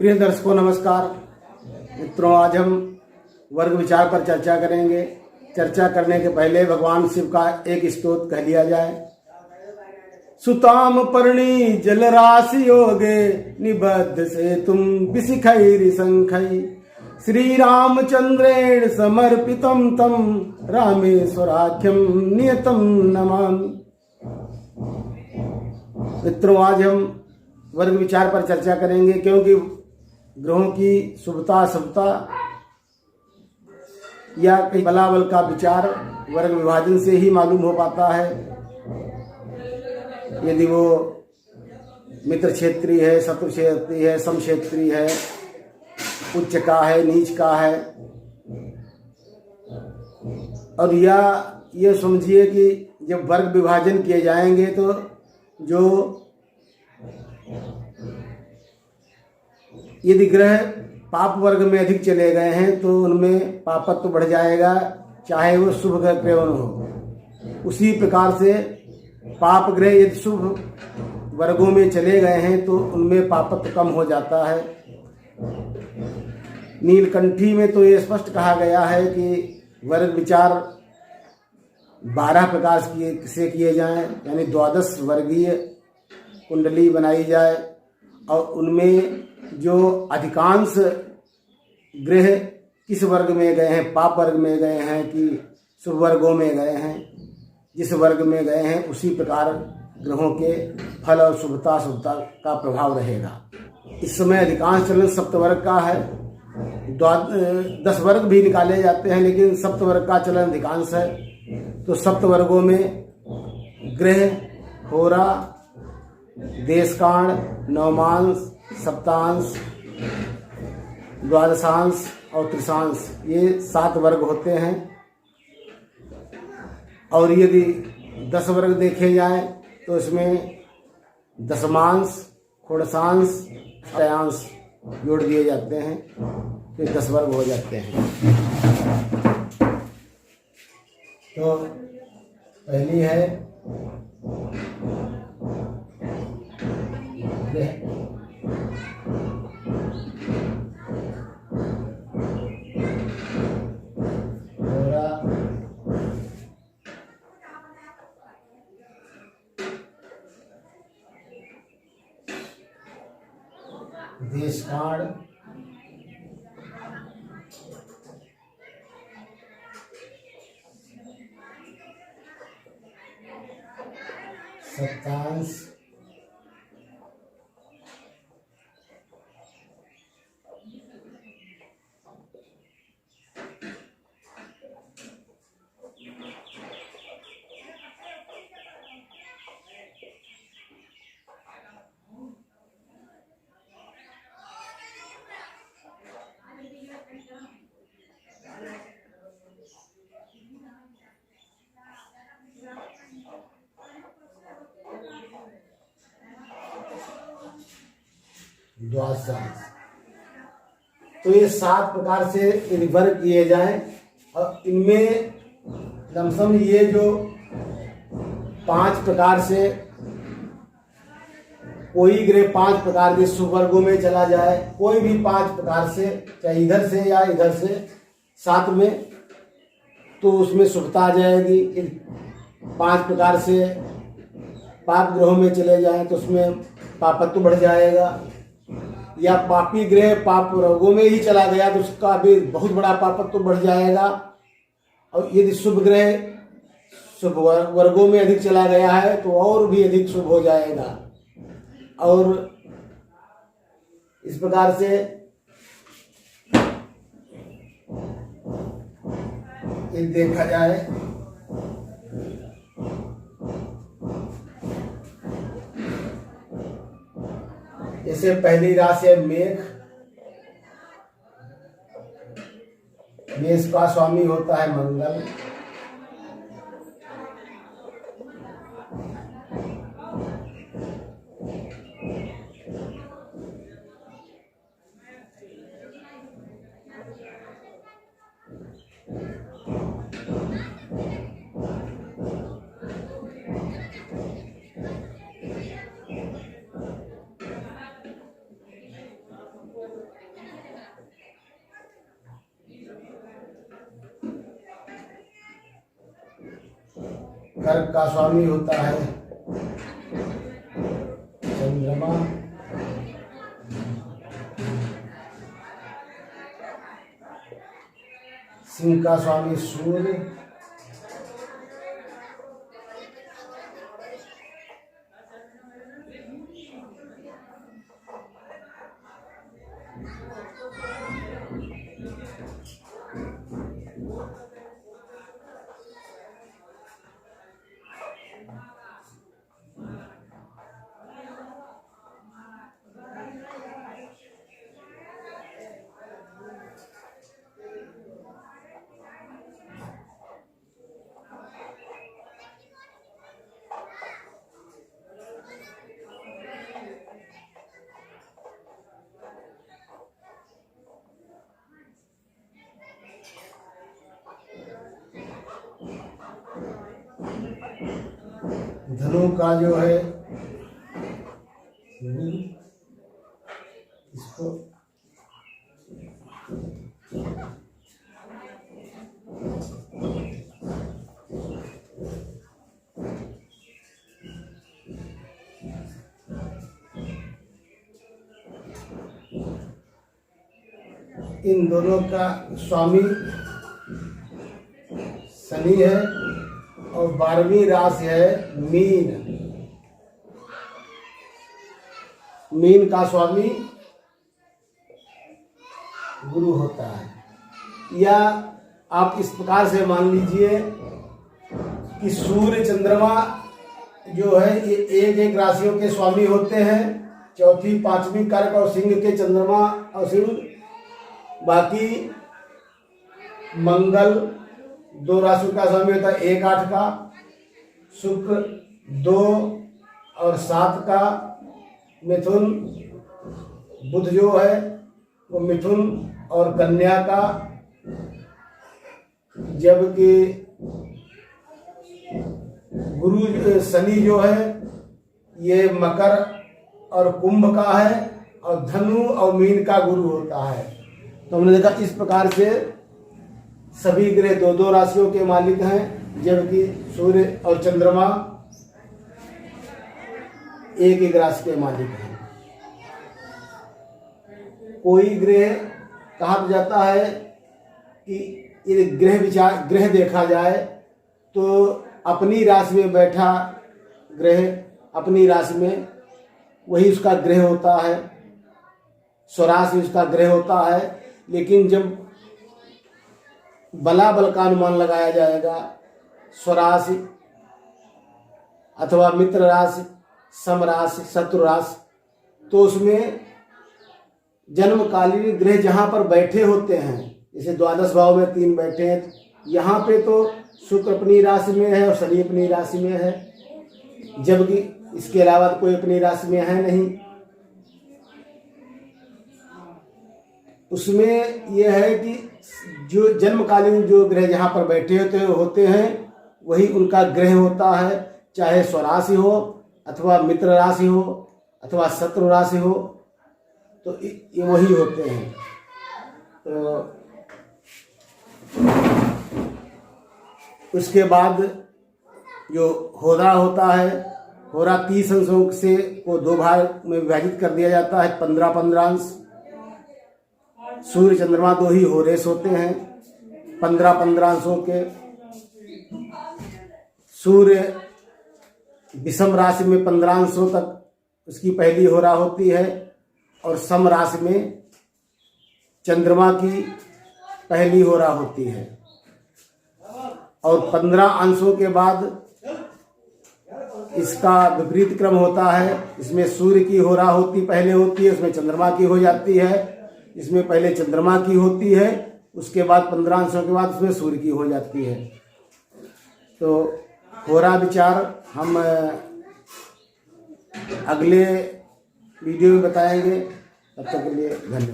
प्रिय दर्शकों नमस्कार। मित्रों, आज हम वर्ग विचार पर चर्चा करेंगे। चर्चा करने के पहले भगवान शिव का एक स्तोत्र कह लिया जाए। सुताम पर्णी जलराशि योगे निबद्ध से तुम विशिखैरि शंखै श्री रामचंद्रेण समर्पितम तम रामेश्वराख्यम नियतम नमामि। मित्रों, आज हम वर्ग विचार पर चर्चा करेंगे, क्योंकि ग्रहों की शुभता अशुभता या कहीं बलाबल का विचार वर्ग विभाजन से ही मालूम हो पाता है। यदि वो मित्र क्षेत्रीय है, शत्रु क्षेत्रीय है, सम क्षेत्रीय है, उच्च का है, नीच का है, और या ये समझिए कि जब वर्ग विभाजन किए जाएंगे तो जो यदि ग्रह पाप वर्ग में अधिक चले गए हैं तो उनमें पापत्व बढ़ जाएगा, चाहे वो शुभ ग्रह क्यों न हो। उसी प्रकार से पाप ग्रह यदि शुभ वर्गों में चले गए हैं तो उनमें पापत्व कम हो जाता है। नीलकंठी में तो ये स्पष्ट कहा गया है कि वर्ग विचार 12 प्रकार से किए जाएं, यानी 12 वर्गीय कुंडली बनाई जाए और उनमें जो अधिकांश ग्रह किस वर्ग में गए हैं, पाप वर्ग में गए हैं कि शुभ वर्गों में गए हैं, जिस वर्ग में गए हैं उसी प्रकार ग्रहों के फल और शुभता अशुभता का प्रभाव रहेगा। इस समय अधिकांश चलन सप्तवर्ग का है। 10 वर्ग भी निकाले जाते हैं, लेकिन सप्तवर्ग का चलन अधिकांश है। तो सप्तवर्गों में ग्रह, होरा, देशकांड, नवमांश, सप्तांश, द्वादशांश और त्रिशांश, ये 7 वर्ग होते हैं। और यदि 10 वर्ग देखे जाएं तो इसमें दशमांश, षोडशांश, अष्टायांश जोड़ दिए जाते हैं, तो 10 वर्ग हो जाते हैं। तो पहली है देशकांड, सप्तांश, द्वादशांश। तो ये 7 प्रकार से यदि वर्ग किए जाएं और इनमें लमसम ये जो 5 प्रकार से कोई ग्रह 5 प्रकार के शुभ वर्गों में चला जाए, कोई भी 5 प्रकार से, चाहे इधर से या इधर से 7 में, तो उसमें शुभता आ जाएगी। 5 प्रकार से पाप ग्रहों में चले जाएं तो उसमें पापत्व बढ़ जाएगा। या पापी ग्रह पाप वर्गों में ही चला गया तो उसका भी बहुत बड़ा पापत्व बढ़ जाएगा। और यदि शुभ ग्रह शुभ वर्गों में अधिक चला गया है तो और भी अधिक शुभ हो जाएगा। और इस प्रकार से ये देखा जाए जैसे पहली राशि है मेष। मेष का स्वामी होता है मंगल। कर्क का स्वामी होता है चंद्रमा, सिंह का स्वामी सूर्य, धनु का जो है इसको इन दोनों का स्वामी शनि है और 12वीं राशि है मीन। मीन का स्वामी गुरु होता है। या आप इस प्रकार से मान लीजिए कि सूर्य चंद्रमा जो है ये एक एक राशियों के स्वामी होते हैं। चौथी पांचवी कर्क और सिंह के चंद्रमा और सिंह, बाकी मंगल 2 राशियों का स्वामी होता है, 1 8 का, शुक्र 2 और 7 का, मिथुन, बुध जो है वो मिथुन और कन्या का, जबकि गुरु शनि जो है ये मकर और कुंभ का है और धनु और मीन का गुरु होता है। तो हमने देखा इस प्रकार से सभी ग्रह 2-2 राशियों के मालिक हैं, जबकि सूर्य और चंद्रमा एक एक राशि के मालिक हैं। कोई ग्रह कहा जाता है कि ये ग्रह देखा जाए तो अपनी राशि में बैठा ग्रह अपनी राशि में वही उसका ग्रह होता है, स्वराशि उसका ग्रह होता है। लेकिन जब बलाबल का अनुमान लगाया जाएगा स्वराशि अथवा मित्र राशि, सम राशि, शत्रु राशि, तो उसमें जन्मकालीन ग्रह जहाँ पर बैठे होते हैं, जैसे द्वादश भाव में 3 बैठे हैं, यहाँ पे तो शुक्र अपनी राशि में है और शनि अपनी राशि में है, जबकि इसके अलावा कोई अपनी राशि में है नहीं। उसमें यह है कि जो जन्मकालीन जो ग्रह जहाँ पर बैठे होते हैं वही उनका ग्रह होता है, चाहे स्वराशि हो अथवा मित्र राशि हो अथवा शत्रु राशि हो, तो ये वही होते हैं। तो उसके बाद जो होरा होता है, होरा 30 अंशों से को 2 भाग में विभाजित कर दिया जाता है, 15-15 अंश। सूर्य चंद्रमा 2 ही होरेस होते हैं 15-15 अंशों के। सूर्य विषम राशि में 15 अंशों तक उसकी पहली होरा होती है और सम राशि में चंद्रमा की पहली होरा होती है, और 15 अंशों के बाद इसका विपरीत क्रम होता है। इसमें सूर्य की होरा पहले होती है, उसमें चंद्रमा की हो जाती है। इसमें पहले चंद्रमा की होती है, उसके बाद 15 अंशों के बाद उसमें सूर्य की हो जाती है। तो होरा विचार हम अगले वीडियो में बताएंगे। तब तक के लिए धन्यवाद।